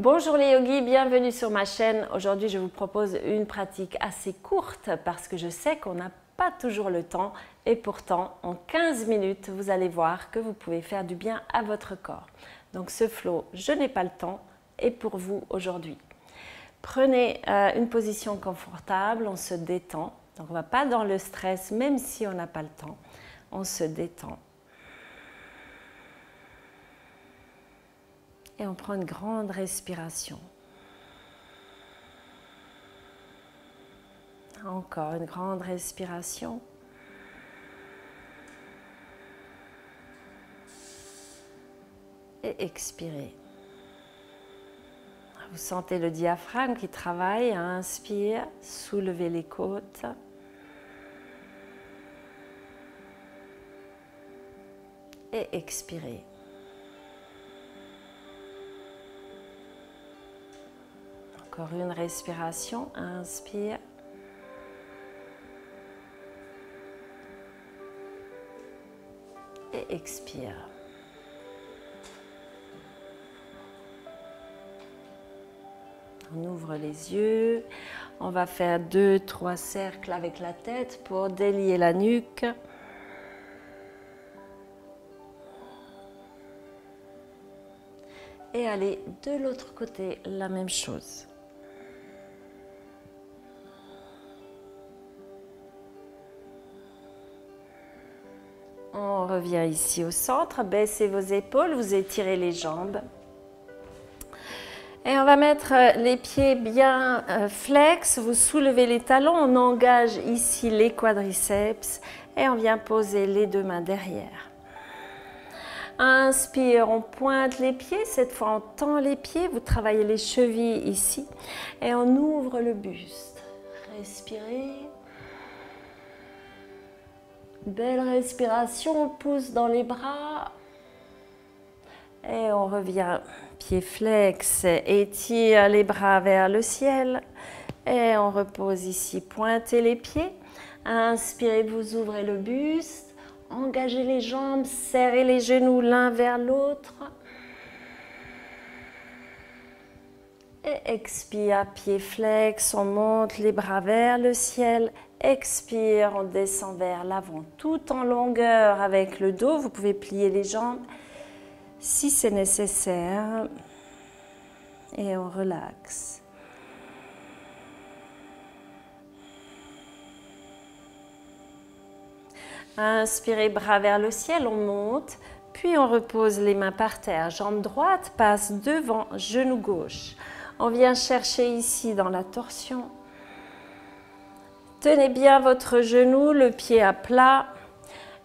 Bonjour les yogis, bienvenue sur ma chaîne. Aujourd'hui, je vous propose une pratique assez courte parce que je sais qu'on n'a pas toujours le temps et pourtant, en 15 minutes, vous allez voir que vous pouvez faire du bien à votre corps. Donc ce flow, je n'ai pas le temps, est pour vous aujourd'hui. Prenez une position confortable, on se détend. Donc on ne va pas dans le stress même si on n'a pas le temps. On se détend. Et on prend une grande respiration. Encore une grande respiration. Et expirez. Vous sentez le diaphragme qui travaille. Inspire, soulevez les côtes. Et expirez. Encore une respiration. Inspire. Et expire. On ouvre les yeux. On va faire 2-3 cercles avec la tête pour délier la nuque. Et aller de l'autre côté, la même chose. On revient ici au centre, baissez vos épaules, vous étirez les jambes. Et on va mettre les pieds bien flex, vous soulevez les talons, on engage ici les quadriceps et on vient poser les deux mains derrière. Inspire, on pointe les pieds, cette fois on tend les pieds, vous travaillez les chevilles ici et on ouvre le buste. Respirez. Belle respiration, on pousse dans les bras et on revient pied flex, étire les bras vers le ciel et on repose ici, pointez les pieds, inspirez, vous ouvrez le buste, engagez les jambes, serrez les genoux l'un vers l'autre et expire, pied flex, on monte les bras vers le ciel. Expire, on descend vers l'avant tout en longueur avec le dos. Vous pouvez plier les jambes si c'est nécessaire. Et on relaxe. Inspirez, bras vers le ciel, on monte. Puis on repose les mains par terre. Jambe droite passe devant, genou gauche. On vient chercher ici dans la torsion. Tenez bien votre genou, le pied à plat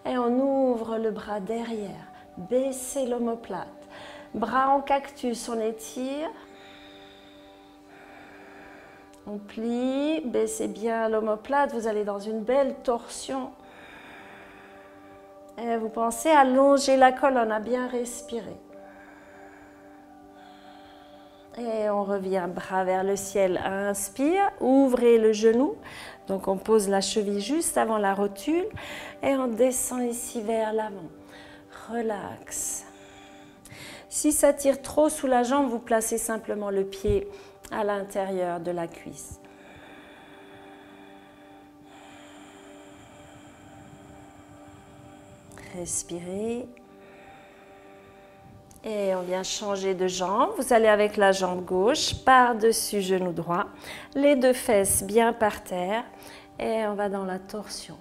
et on ouvre le bras derrière. Baissez l'omoplate. Bras en cactus, on étire. On plie, baissez bien l'omoplate, vous allez dans une belle torsion. Et vous pensez allonger la colonne, à bien respirer. Et on revient bras vers le ciel, inspire, ouvrez le genou. Donc on pose la cheville juste avant la rotule et on descend ici vers l'avant. Relax. Si ça tire trop sous la jambe, vous placez simplement le pied à l'intérieur de la cuisse. Respirez. Et on vient changer de jambe. Vous allez avec la jambe gauche par-dessus genou droit. Les deux fesses bien par terre. Et on va dans la torsion.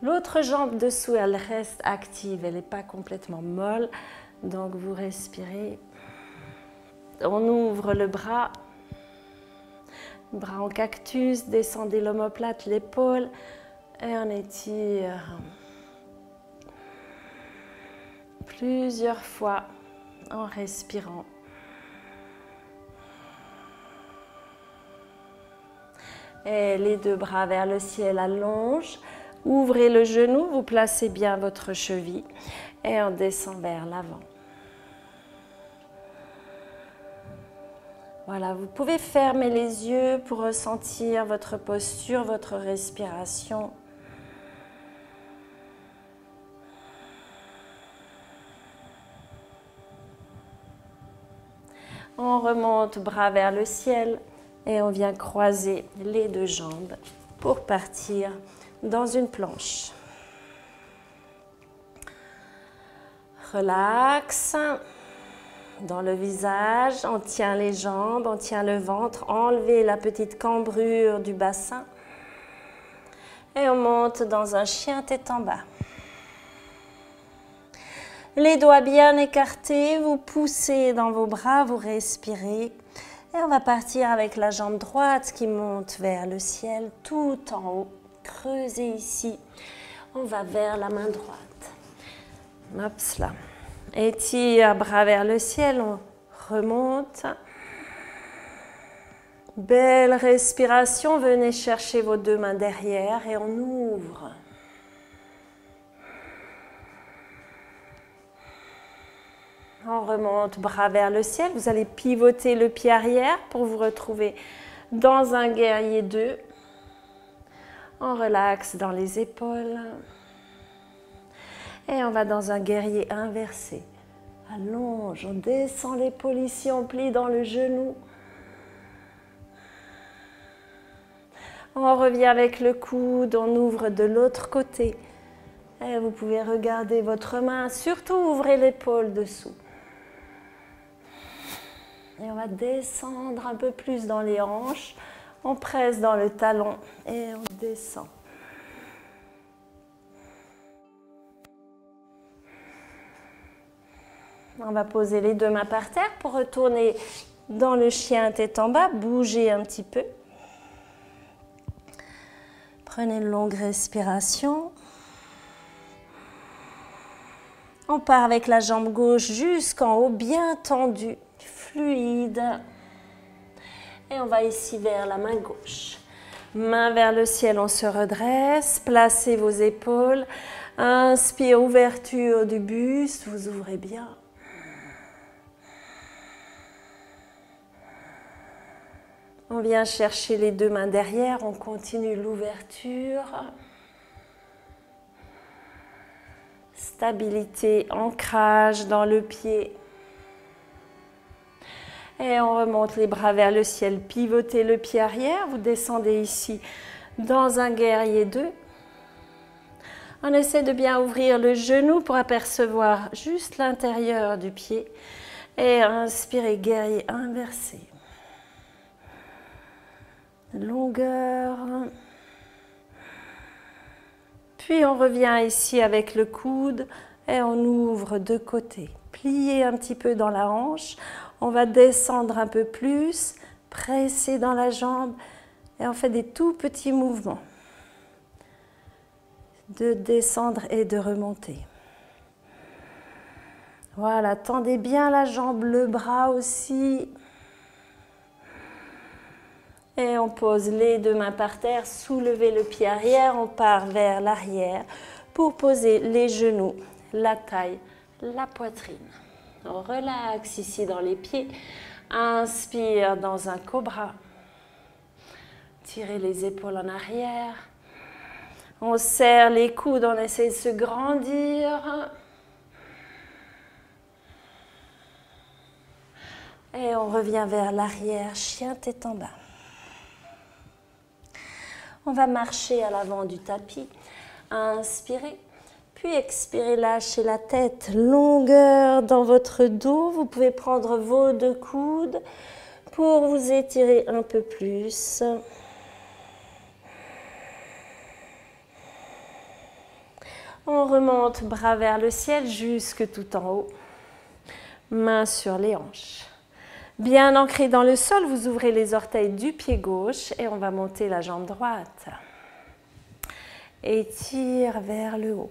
L'autre jambe dessous, elle reste active. Elle n'est pas complètement molle. Donc vous respirez. On ouvre le bras. Bras en cactus. Descendez l'omoplate, l'épaule. Et on étire. Plusieurs fois. En respirant. Et les deux bras vers le ciel, allonge. Ouvrez le genou, vous placez bien votre cheville et on descend vers l'avant. Voilà, vous pouvez fermer les yeux pour ressentir votre posture, votre respiration. On remonte bras vers le ciel et on vient croiser les deux jambes pour partir dans une planche. Relax dans le visage, on tient les jambes, on tient le ventre, enlevez la petite cambrure du bassin et on monte dans un chien tête en bas. Les doigts bien écartés, vous poussez dans vos bras, vous respirez et on va partir avec la jambe droite qui monte vers le ciel tout en haut. Creusez ici, on va vers la main droite. Hop, là. Étire, bras vers le ciel, on remonte. Belle respiration, venez chercher vos deux mains derrière et on ouvre. On remonte, bras vers le ciel. Vous allez pivoter le pied arrière pour vous retrouver dans un guerrier 2. On relaxe dans les épaules. Et on va dans un guerrier inversé. Allonge, on descend l'épaule ici, on plie dans le genou. On revient avec le coude, on ouvre de l'autre côté. Et vous pouvez regarder votre main, surtout ouvrez l'épaule dessous. Et on va descendre un peu plus dans les hanches. On presse dans le talon et on descend. On va poser les deux mains par terre pour retourner dans le chien tête en bas. Bougez un petit peu. Prenez une longue respiration. On part avec la jambe gauche jusqu'en haut, bien tendue, fluide. Et on va ici vers la main gauche. Main vers le ciel, on se redresse. Placez vos épaules. Inspire, ouverture du buste, vous ouvrez bien. On vient chercher les deux mains derrière, on continue l'ouverture. Stabilité, ancrage dans le pied. Et on remonte les bras vers le ciel, pivotez le pied arrière, vous descendez ici dans un guerrier 2. On essaie de bien ouvrir le genou pour apercevoir juste l'intérieur du pied. Et inspirez, guerrier inversé. Longueur. Puis on revient ici avec le coude et on ouvre de côté. Pliez un petit peu dans la hanche. On va descendre un peu plus, presser dans la jambe et on fait des tout petits mouvements de descendre et de remonter. Voilà, tendez bien la jambe, le bras aussi. Et on pose les deux mains par terre, soulevez le pied arrière, on part vers l'arrière pour poser les genoux, la taille, la poitrine. On relaxe ici dans les pieds, inspire dans un cobra, tirez les épaules en arrière, on serre les coudes, on essaie de se grandir. Et on revient vers l'arrière, chien tête en bas. On va marcher à l'avant du tapis. Inspirez, puis expirez, lâchez la tête. Longueur dans votre dos. Vous pouvez prendre vos deux coudes pour vous étirer un peu plus. On remonte bras vers le ciel jusque tout en haut. Mains sur les hanches. Bien ancré dans le sol, vous ouvrez les orteils du pied gauche et on va monter la jambe droite. Étire vers le haut.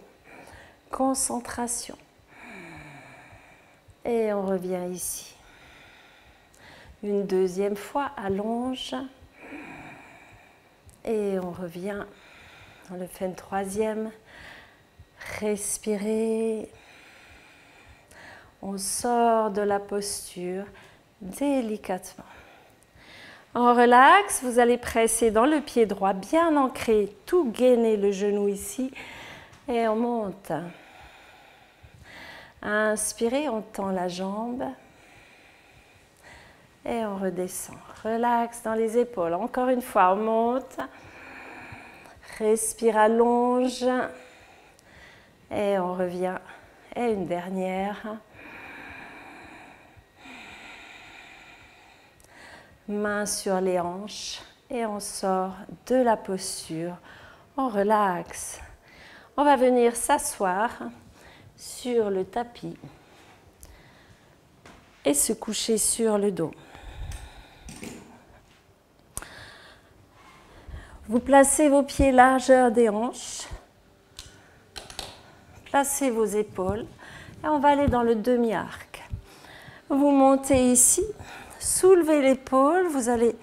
Concentration. Et on revient ici. Une deuxième fois, allonge. Et on revient. On le fait une troisième. Respirez. On sort de la posture délicatement. On relaxe, vous allez presser dans le pied droit, bien ancré, tout gainer le genou ici. Et on monte. Inspirez, on tend la jambe. Et on redescend. Relax dans les épaules. Encore une fois, on monte. Respire, allonge. Et on revient. Et une dernière. Main sur les hanches. Et on sort de la posture. On relaxe. On va venir s'asseoir sur le tapis et se coucher sur le dos. Vous placez vos pieds largeur des hanches. Placez vos épaules et on va aller dans le demi-arc. Vous montez ici, soulevez l'épaule, vous allez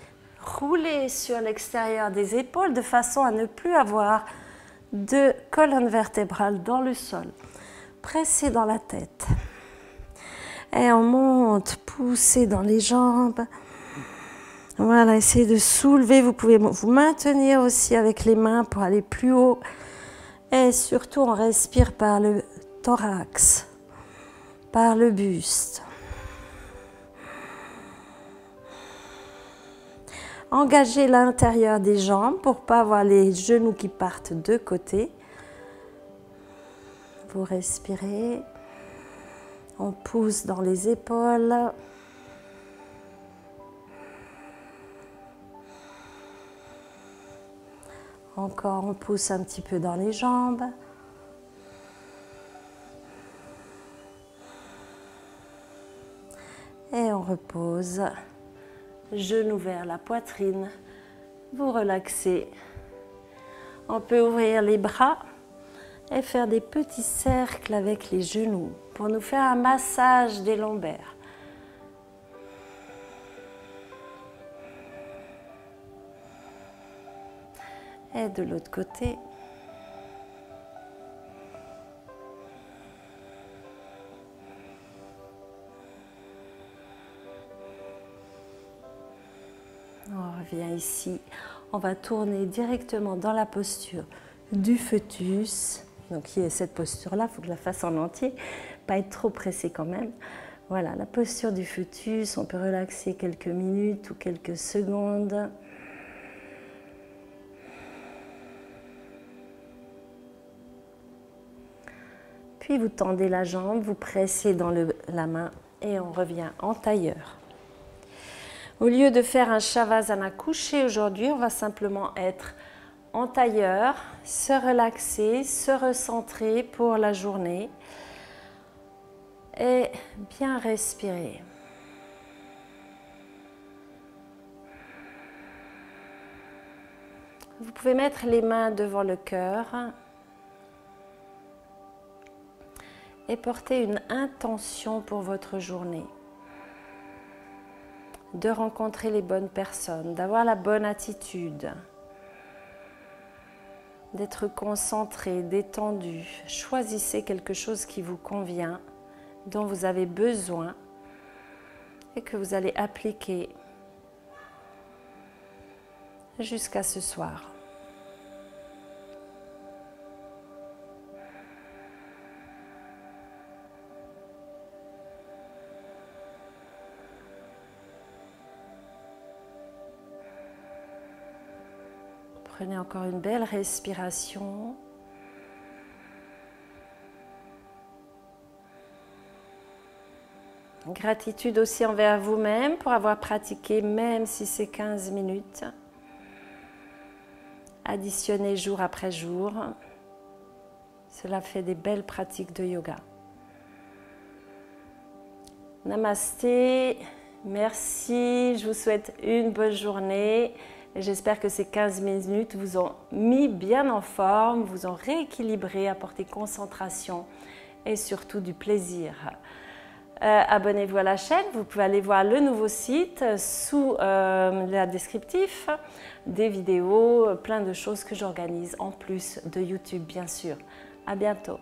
rouler sur l'extérieur des épaules de façon à ne plus avoir de colonne vertébrale dans le sol. Pressez dans la tête. Et on monte, poussez dans les jambes. Voilà, essayez de soulever. Vous pouvez vous maintenir aussi avec les mains pour aller plus haut. Et surtout, on respire par le thorax, par le buste. Engagez l'intérieur des jambes pour ne pas avoir les genoux qui partent de côté. Vous respirez. On pousse dans les épaules. Encore, on pousse un petit peu dans les jambes. Et on repose. Genoux vers la poitrine. Vous relaxez. On peut ouvrir les bras et faire des petits cercles avec les genoux pour nous faire un massage des lombaires. Et de l'autre côté. On revient ici. On va tourner directement dans la posture du fœtus. Donc, il y a cette posture-là, il faut que je la fasse en entier, pas être trop pressé quand même. Voilà, la posture du fœtus, on peut relaxer quelques minutes ou quelques secondes. Puis vous tendez la jambe, vous pressez dans la main et on revient en tailleur. Au lieu de faire un Shavasana couché aujourd'hui, on va simplement être en tailleur, se relaxer, se recentrer pour la journée et bien respirer. Vous pouvez mettre les mains devant le cœur et porter une intention pour votre journée. De rencontrer les bonnes personnes, d'avoir la bonne attitude, d'être concentré, détendu. Choisissez quelque chose qui vous convient, dont vous avez besoin et que vous allez appliquer jusqu'à ce soir. Prenez encore une belle respiration. Gratitude aussi envers vous-même pour avoir pratiqué, même si c'est 15 minutes. Additionnez jour après jour. Cela fait des belles pratiques de yoga. Namasté, merci, je vous souhaite une bonne journée. J'espère que ces 15 minutes vous ont mis bien en forme, vous ont rééquilibré, apporté concentration et surtout du plaisir. Abonnez-vous à la chaîne, vous pouvez aller voir le nouveau site sous le descriptif, des vidéos, plein de choses que j'organise en plus de YouTube bien sûr. À bientôt.